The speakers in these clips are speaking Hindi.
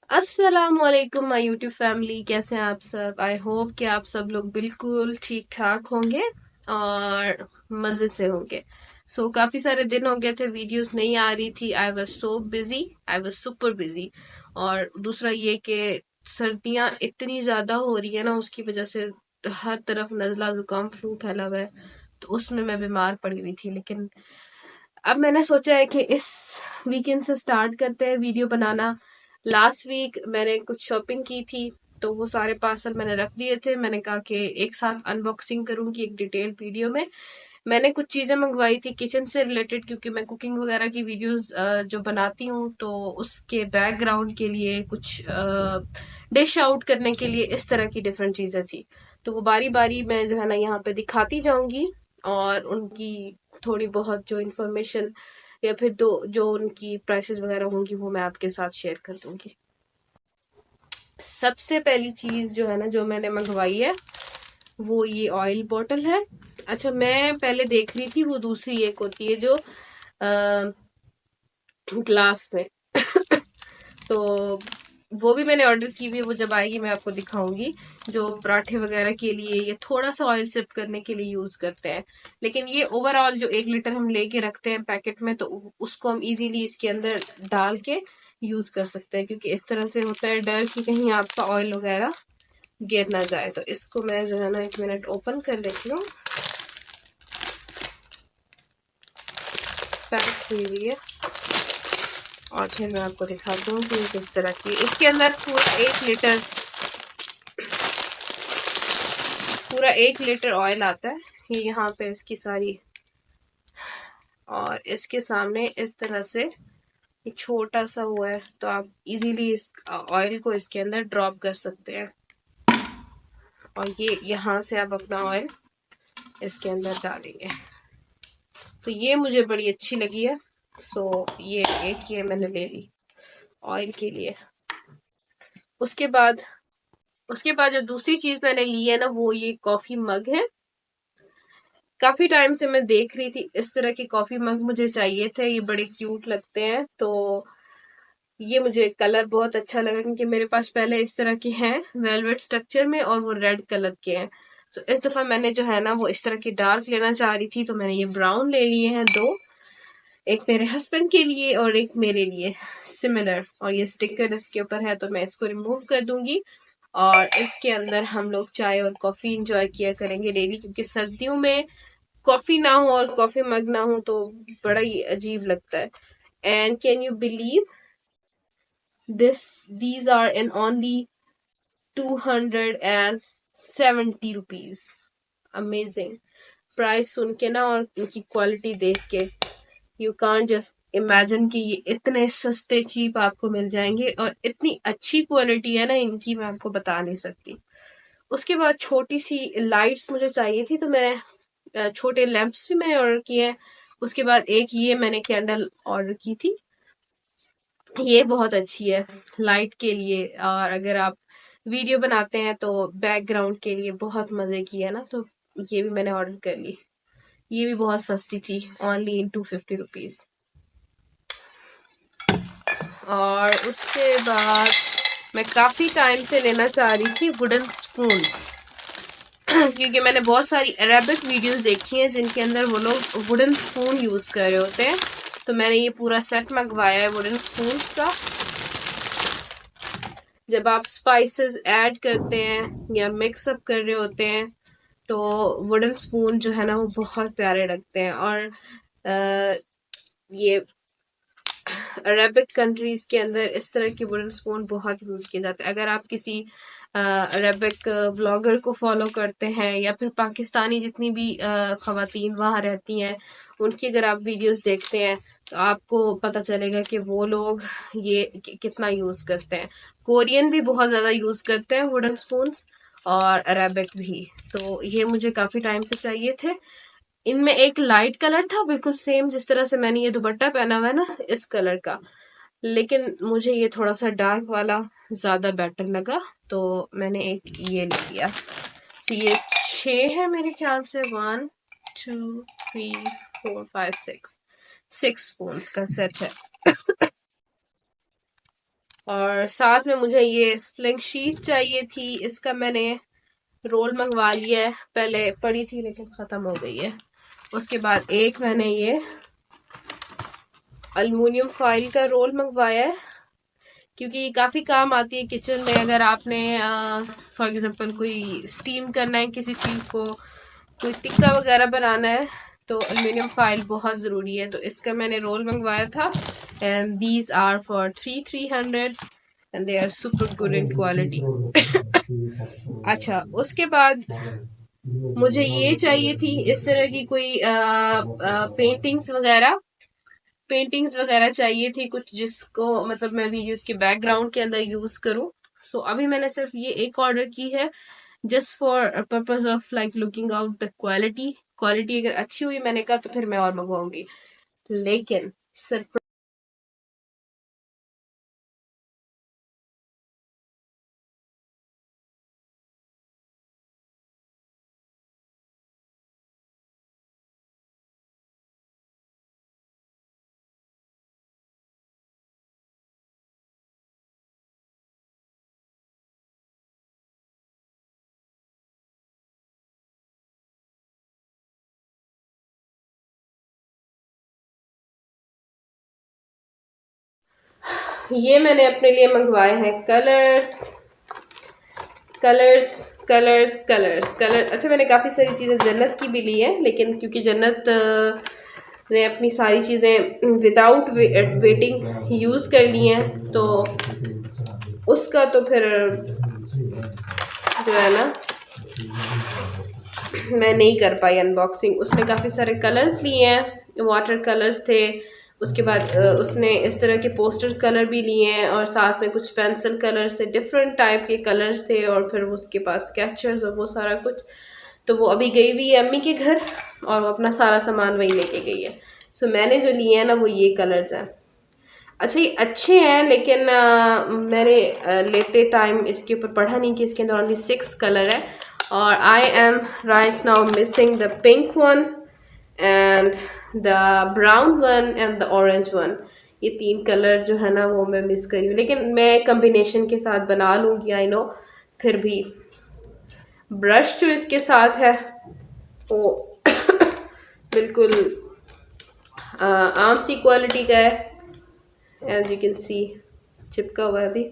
अस्सलाम वालेकुम माय यूट्यूब फैमिली, कैसे हैं आप सब। आई होप कि आप सब लोग बिल्कुल ठीक ठाक होंगे और मजे से होंगे। काफी सारे दिन हो गए थे, वीडियोस नहीं आ रही थी। I was so busy, I was super busy. और दूसरा ये कि सर्दियां इतनी ज्यादा हो रही है ना, उसकी वजह से हर तरफ नजला जुकाम फ्लू फैला हुआ है। तो उसमें मैं बीमार पड़ी हुई थी, लेकिन अब मैंने सोचा है कि इस वीकेंड से स्टार्ट करते हैं वीडियो बनाना। लास्ट वीक मैंने कुछ शॉपिंग की थी, तो वो सारे पार्सल मैंने रख दिए थे। मैंने कहा कि एक साथ अनबॉक्सिंग करूंगी एक डिटेल वीडियो में। मैंने कुछ चीजें मंगवाई थी किचन से रिलेटेड, क्योंकि मैं कुकिंग वगैरह की वीडियोस जो बनाती हूँ, तो उसके बैकग्राउंड के लिए कुछ डिश आउट करने के लिए इस तरह की डिफरेंट चीजें थी। तो वो बारी बारी मैं जो है ना यहाँ पे दिखाती जाऊंगी, और उनकी थोड़ी बहुत जो इन्फॉर्मेशन या फिर जो उनकी प्राइसेस वगैरह होंगी वो मैं आपके साथ शेयर कर दूंगी। सबसे पहली चीज जो है ना, जो मैंने मंगवाई है, वो ये ऑयल बॉटल है। अच्छा, मैं पहले देख रही थी वो दूसरी एक होती है जो ग्लास में तो वो भी मैंने ऑर्डर की हुई है, वो जब आएगी मैं आपको दिखाऊंगी। जो पराठे वगैरह के लिए ये थोड़ा सा ऑयल सिप करने के लिए यूज करते हैं। लेकिन ये ओवरऑल जो 1 लीटर हम लेके रखते हैं पैकेट में, तो उसको हम इजीली इसके अंदर डाल के यूज कर सकते हैं, क्योंकि इस तरह से होता है डर कि कहीं आपका ऑयल वगैरह गिर ना जाए। तो इसको मैं जो है ना 1 मिनट ओपन कर लेती हूँ। पैक हुई हुई है, और फिर मैं आपको दिखाती हूँ कि किस तरह की। इसके अंदर पूरा 1 लीटर ऑयल आता है। ये यहाँ पे इसकी सारी, और इसके सामने इस तरह से एक छोटा सा हुआ है, तो आप इजीली इस ऑयल को इसके अंदर ड्रॉप कर सकते हैं। और ये यहाँ से आप अपना ऑयल इसके अंदर डालेंगे। तो ये मुझे बड़ी अच्छी लगी है। ये मैंने ले ली ऑयल के लिए। उसके बाद उसके बाद जो दूसरी चीज मैंने ली है ना, वो ये कॉफी मग है। काफी टाइम से मैं देख रही थी इस तरह के कॉफी मग मुझे चाहिए थे, ये बड़े क्यूट लगते हैं। तो ये मुझे कलर बहुत अच्छा लगा, क्योंकि मेरे पास पहले इस तरह के हैं वेलवेट स्ट्रक्चर में, और वो रेड कलर के हैं। तो इस दफा मैंने जो है ना वो इस तरह की डार्क लेना चाह रही थी, तो मैंने ये ब्राउन ले लिए हैं दो। एक मेरे हस्बैंड के लिए और एक मेरे लिए सिमिलर। और ये स्टिकर इसके ऊपर है, तो मैं इसको रिमूव कर दूंगी। और इसके अंदर हम लोग चाय और कॉफी इंजॉय किया करेंगे डेली, क्योंकि सर्दियों में कॉफी ना हो और कॉफी मग ना हो तो बड़ा ही अजीब लगता है। And can you believe these are in only 270 rupees। Amazing price सुन के ना, और इनकी क्वालिटी देख के, यू कांट जस्ट इमेजिन कि ये इतने सस्ते चीप आपको मिल जाएंगे, और इतनी अच्छी क्वालिटी है ना इनकी, मैं आपको बता नहीं सकती। उसके बाद छोटी सी लाइट्स मुझे चाहिए थी, तो मैं छोटे लैंप्स भी मैंने ऑर्डर किए हैं। उसके बाद एक ये मैंने कैंडल ऑर्डर की थी, ये बहुत अच्छी है लाइट के लिए। और अगर आप वीडियो बनाते हैं तो बैकग्राउंड के लिए बहुत मजे की है ना, तो ये भी मैंने ऑर्डर कर ली। ये भी बहुत सस्ती थी, ओनली इन 250 रुपीज। और उसके बाद मैं काफी टाइम से लेना चाह रही थी वुडन स्पून्स क्योंकि मैंने बहुत सारी अरेबिक वीडियोस देखी हैं जिनके अंदर वो लोग वुडन स्पून यूज कर रहे होते हैं। तो मैंने ये पूरा सेट मंगवाया है वुडन स्पून्स का। जब आप स्पाइसेस ऐड करते हैं या मिक्स अप कर रहे होते हैं, तो वुडन स्पून जो है ना वो बहुत प्यारे लगते हैं। और ये अरेबिक कंट्रीज के अंदर इस तरह के वुडन स्पून बहुत यूज किए जाते हैं। अगर आप किसी अरेबिक व्लॉगर को फॉलो करते हैं, या फिर पाकिस्तानी जितनी भी खवातीन वहाँ रहती हैं, उनकी अगर आप वीडियोस देखते हैं, तो आपको पता चलेगा कि वो लोग ये कितना यूज करते हैं। कोरियन भी बहुत ज्यादा यूज करते हैं वुडन स्पून्स, और अरेबिक भी। तो ये मुझे काफी टाइम से चाहिए थे। इनमें एक लाइट कलर था बिल्कुल सेम जिस तरह से मैंने ये दुपट्टा पहना हुआ है ना, इस कलर का। लेकिन मुझे ये थोड़ा सा डार्क वाला ज्यादा बेटर लगा, तो मैंने एक ये ले लिया। तो ये 6 है मेरे ख्याल से, 1 2 3 4 5 6 6 स्पून्स का सेट है। और साथ में मुझे ये फ्लिंग शीट चाहिए थी, इसका मैंने रोल मंगवा लिया है, पहले पड़ी थी लेकिन ख़त्म हो गई है। उसके बाद एक मैंने ये अल्युमिनियम फॉइल का रोल मंगवाया है, क्योंकि ये काफ़ी काम आती है किचन में। अगर आपने फॉर एग्जांपल कोई स्टीम करना है किसी चीज़ को, कोई टिक्का वगैरह बनाना है, तो अल्युमिनियम फॉइल बहुत ज़रूरी है। तो इसका मैंने रोल मंगवाया था, and these are for 300 and they are super good in quality. अच्छा, उसके बाद मुझे ये चाहिए थी इस तरह की कोई पेंटिंग्स वगैरह चाहिए थी कुछ, जिसको मतलब मैं वीडियोस के बैकग्राउंड के अंदर यूज करूं। सो अभी मैंने सिर्फ ये एक ऑर्डर की है, just for purpose of like looking out the quality अगर अच्छी हुई मैंने कहा तो फिर मैं और मंगवाऊंगी। लेकिन सरप्राइज, ये मैंने अपने लिए मंगवाए हैं colours colours colours colours colour. अच्छा, मैंने काफ़ी सारी चीज़ें जन्नत की भी ली है, लेकिन क्योंकि जन्नत ने अपनी सारी चीज़ें विदाउट वेटिंग यूज़ कर ली हैं, तो उसका तो फिर जो है ना मैं नहीं कर पाई अनबॉक्सिंग। उसने काफ़ी सारे कलर्स लिए हैं, वाटर कलर्स थे, उसके बाद उसने इस तरह के पोस्टर कलर भी लिए हैं, और साथ में कुछ पेंसिल कलर से डिफरेंट टाइप के कलर्स थे, और फिर उसके पास स्केचर्स और वो सारा कुछ। तो वो अभी गई हुई है अम्मी के घर, और वो अपना सारा सामान वही लेके गई है। सो मैंने जो लिए हैं ना वो ये कलर्स हैं। अच्छा, ये अच्छे हैं, लेकिन मैंने लेते टाइम इसके ऊपर पढ़ा नहीं कि इसके अंदर ओनली 6 कलर है, और I am right now missing the pink one and the brown one and the orange one. ये 3 कलर जो है ना वो मैं मिस करी हूँ, लेकिन मैं कम्बिनेशन के साथ बना लूँगी, आई नो। फिर भी ब्रश जो इसके साथ है वो बिल्कुल आम सी क्वालिटी का है, एज यू कैन सी चिपका हुआ है अभी।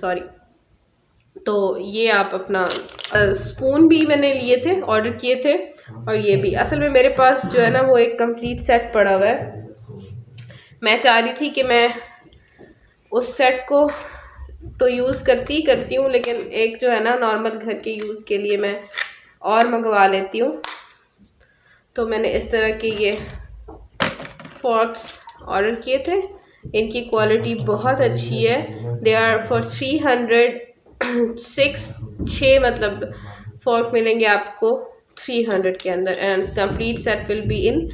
सॉरी। तो ये आप अपना स्पून भी मैंने लिए थे, ऑर्डर किए थे, और ये भी असल में मेरे पास जो है ना वो एक कंप्लीट सेट पड़ा हुआ है। मैं चाह रही थी कि मैं उस सेट को तो यूज़ करती हूँ, लेकिन एक जो है ना नॉर्मल घर के यूज़ के लिए मैं और मंगवा लेती हूँ। तो मैंने इस तरह के ये फॉर्क्स ऑर्डर किए थे, इनकी क्वालिटी बहुत अच्छी है। दे आर फॉर 6 मतलब फॉर्क मिलेंगे आपको 300 के अंदर, and complete set will be in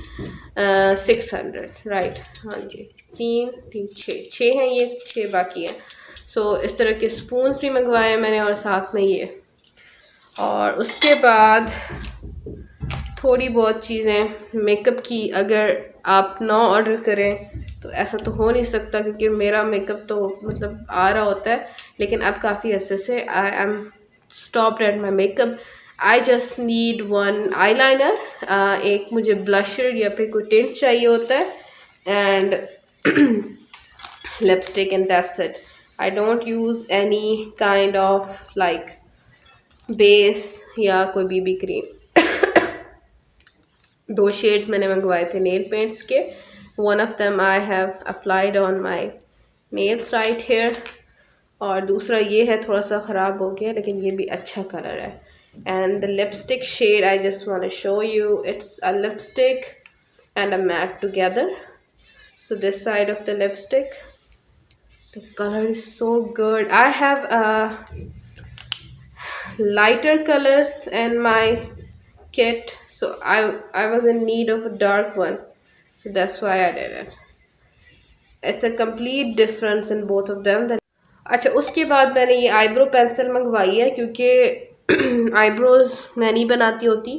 600, right. हाँ जी, 6 हैं, ये 6 बाकी हैं। सो इस तरह के स्पून्स भी मंगवाए मैंने, और साथ में ये, और उसके बाद थोड़ी बहुत चीज़ें मेकअप की। अगर आप ना ऑर्डर करें तो ऐसा तो हो नहीं सकता, क्योंकि मेरा मेकअप तो मतलब आ रहा होता है, लेकिन अब काफ़ी अरसे से I am stopped at my makeup. I just need one eye liner, एक मुझे ब्लशर या फिर कोई टिंट चाहिए होता है, and lipstick, and that's it. I don't use any kind of like base या कोई बीबी क्रीम। 2 शेड्स मैंने मंगवाए थे नेल पेंट्स के। One of them I have applied on my nails right here, और दूसरा ये है, थोड़ा सा ख़राब हो गया, लेकिन ये भी अच्छा कलर है। And the lipstick shade I just want to show you, it's a lipstick and a matte together. So this side of the lipstick, the color is so good. I have lighter colors in my kit, so I was in need of a dark one, so that's why I did it. It's a complete difference in both of them. अच्छा, उसके बाद मैंने ये आईब्रो पेंसिल मंगवाई है, क्योंकि आईब्रोज मैं नहीं बनाती होती,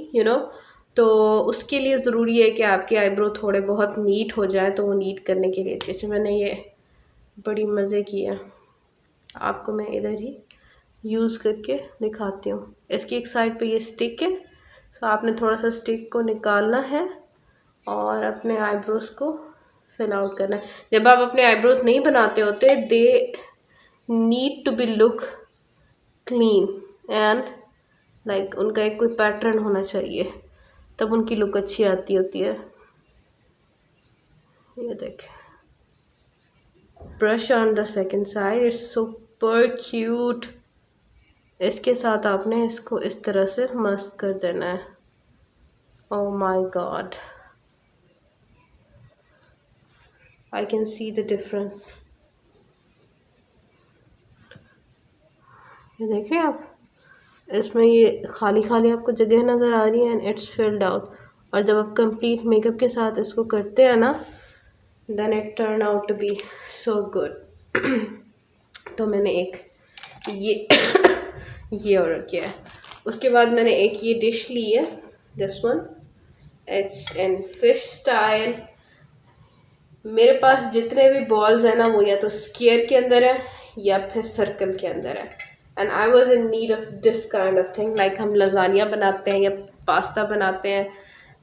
तो उसके लिए ज़रूरी है कि आपके आईब्रो थोड़े बहुत नीट हो जाए, तो वो नीट करने के लिए जैसे मैंने ये बड़ी मज़े की है। आपको मैं इधर ही यूज़ करके दिखाती हूँ। इसकी एक साइड पे ये स्टिक है, तो आपने थोड़ा सा स्टिक को निकालना है और अपने आईब्रोज को फिल आउट करना है। जब आप अपने आईब्रोज नहीं बनाते होते, they need to be look clean and like उनका एक कोई पैटर्न होना चाहिए, तब उनकी लुक अच्छी आती होती है। ये देखें, brush on the second side, it's super cute. इसके साथ आपने इसको इस तरह से मस्त कर देना है। Oh my God, I can see the difference. ये देख रहे हैं आप, इसमें ये खाली खाली आपको जगह नज़र आ रही है एंड इट्स फिल्ड आउट। और जब आप कंप्लीट मेकअप के साथ इसको करते हैं ना, then it turn out to be so good. तो मैंने एक ये ये ऑर्डर किया है। उसके बाद मैंने एक ये डिश ली है, this one, it's in fish style. मेरे पास जितने भी बॉल्स हैं ना, वो या तो स्क्वायर के अंदर है या फिर सर्कल के अंदर है। And I was in need of this kind of thing, like हम लजानिया बनाते हैं या पास्ता बनाते हैं,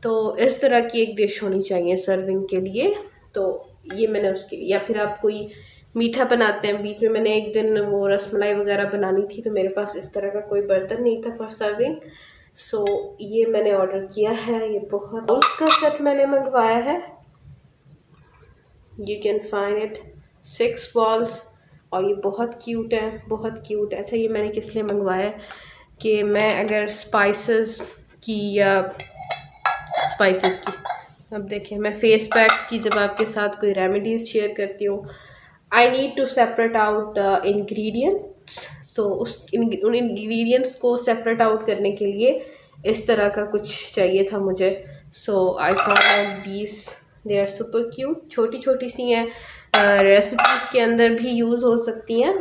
तो इस तरह की एक डिश होनी चाहिए सर्विंग के लिए। तो ये मैंने उसके लिए, या फिर आप कोई मीठा बनाते हैं, बीच में मैंने एक दिन वो रसमलाई वगैरह बनानी थी, तो मेरे पास इस तरह का कोई बर्तन नहीं था फॉर सर्विंग, सो ये मैंने ऑर्डर किया है। ये बहुत उसका सेट मैंने मंगवाया है, you can find it 6 balls, और ये बहुत क्यूट है, बहुत क्यूट है। अच्छा, ये मैंने किस लिए मंगवाया है कि मैं अगर स्पाइसेस की या स्पाइसेस की, अब देखें, मैं फेस पैक्स की जब आपके साथ कोई रेमेडीज़ शेयर करती हूँ, I need to separate out the ingredients. So उन इंग्रेडिएंट्स को सेपरेट आउट करने के लिए इस तरह का कुछ चाहिए था मुझे। So I found these, they are super cute, छोटी छोटी सी हैं, रेसिपीज़ के अंदर भी यूज़ हो सकती हैं।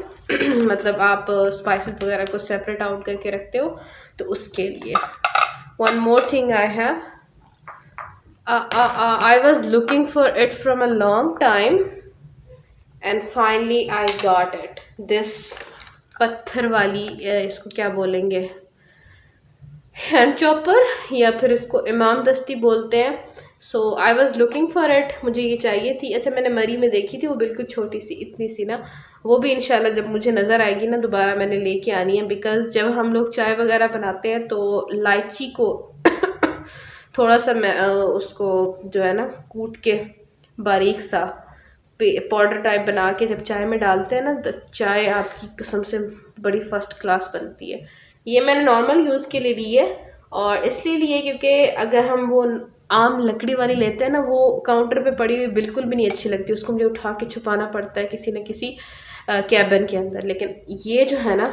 मतलब आप स्पाइसेस वगैरह को सेपरेट आउट करके रखते हो, तो उसके लिए। One more thing I have, I was looking for it from a long time and finally I got it. This पत्थर वाली, इसको क्या बोलेंगे, हैंड चॉपर, या फिर इसको इमाम दस्ती बोलते हैं। So I was looking for it, मुझे ये चाहिए थी। अच्छा, मैंने मरी में देखी थी, वो बिल्कुल छोटी सी, इतनी सी ना, वो भी इंशाल्लाह जब मुझे नज़र आएगी ना दोबारा मैंने लेके आनी है। बिकॉज जब हम लोग चाय वगैरह बनाते हैं तो इलायची को थोड़ा सा मैं उसको जो है ना कूट के बारीक सा पाउडर टाइप बना के जब चाय में डालते हैं ना, तो चाय आपकी कसम से बड़ी फर्स्ट क्लास बनती है। ये मैंने नॉर्मल यूज़ के लिए ली है, और इसलिए लिए क्योंकि अगर हम वो आम लकड़ी वाली लेते हैं ना, वो काउंटर पे पड़ी हुई बिल्कुल भी नहीं अच्छी लगती, उसको मुझे उठा के छुपाना पड़ता है किसी न किसी कैबिन के अंदर। लेकिन ये जो है ना,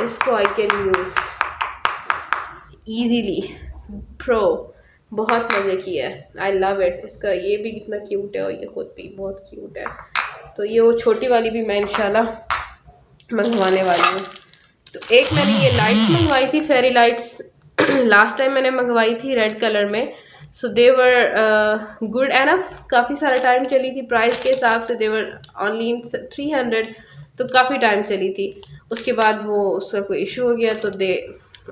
इसको I can use easily, pro, बहुत मज़े की है, आई लव इट। इसका ये भी कितना क्यूट है और ये खुद भी बहुत क्यूट है। तो ये वो छोटी वाली भी मैं इंशाल्लाह मंगवाने वाली हूँ। तो एक मैंने ये लाइट्स मंगवाई थी, फेरी लाइट्स, लास्ट टाइम मैंने मंगवाई थी रेड कलर में। सो दे वर गुड एनफ, काफ़ी सारा टाइम चली थी, प्राइस के हिसाब से दे वर ओनली 300, तो काफ़ी टाइम चली थी। उसके बाद वो उसका कोई इशू हो गया, तो दे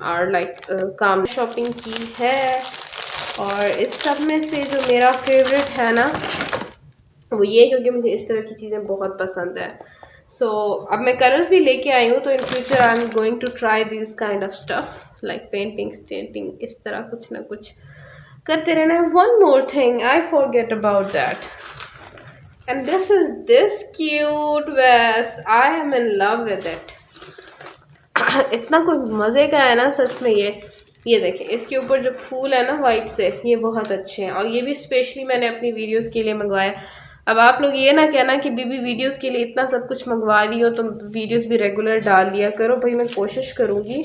आर लाइक काम शॉपिंग की है। और इस सब में से जो मेरा फेवरेट है ना, वो ये, क्योंकि मुझे इस तरह की चीज़ें बहुत पसंद है। सो अब मैं कलर्स भी लेके आई हूँ, तो in future I am going to try this kind of stuff like painting, stenting, इस तरह कुछ ना कुछ करते रहना है। One more thing I forget about that, and this is this cute vest, I am in love with it. इतना कोई मज़े का है ना सच में। ये देखें, इसके ऊपर जो फूल है ना वाइट से, ये बहुत अच्छे हैं, और ये भी स्पेशली मैंने अपनी वीडियोस के लिए मंगवाया। अब आप लोग ये ना कहना कि बीबी वीडियोस के लिए इतना सब कुछ मंगवा रही हो तो वीडियोस भी रेगुलर डाल लिया करो। भाई मैं कोशिश करूँगी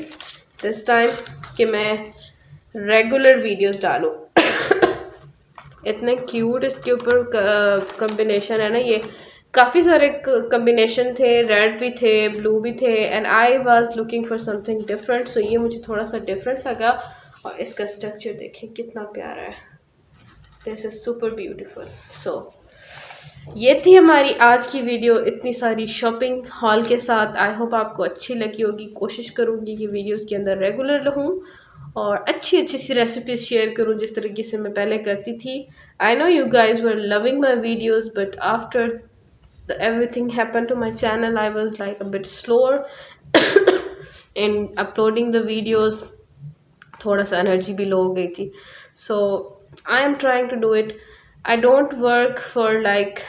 दिस टाइम कि मैं रेगुलर वीडियोस डालूँ। इतने क्यूट इसके ऊपर कॉम्बिनेशन है ना, ये काफ़ी सारे कॉम्बिनेशन थे, रेड भी थे, ब्लू भी थे, and I was looking for something different. So ये मुझे थोड़ा सा डिफरेंट लगा। और इसका स्ट्रक्चर देखें कितना प्यारा है, दिस इज सुपर ब्यूटीफुल। सो ये थी हमारी आज की वीडियो इतनी सारी शॉपिंग हॉल के साथ। आई होप आपको अच्छी लगी होगी। कोशिश करूँगी कि वीडियोस के अंदर रेगुलर रहूँ और अच्छी अच्छी सी रेसिपीज शेयर करूँ जिस तरीके से मैं पहले करती थी। I know you guys were loving my videos, but after everything happened to my channel, I was like a bit slower in uploading the videos. थोड़ा सा एनर्जी भी लो हो गई थी। So I am trying to do it. I don't work for like,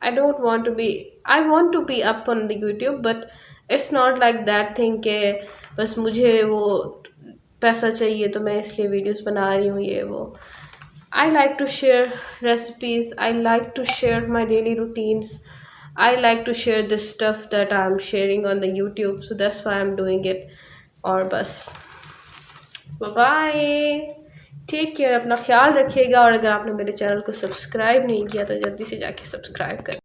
I don't want to be, I want to be up on the YouTube, but it's not like that thing के बस मुझे वो पैसा चाहिए तो मैं इसलिए वीडियोस बना रही हूँ ये वो। I like to share recipes. I like to share my daily routines. I like to share this stuff that I'm sharing on the YouTube. So that's why I'm doing it. और बस बाय, टेक केयर, अपना ख्याल रखिएगा। और अगर आपने मेरे चैनल को सब्सक्राइब नहीं किया तो जल्दी से जाके सब्सक्राइब करें।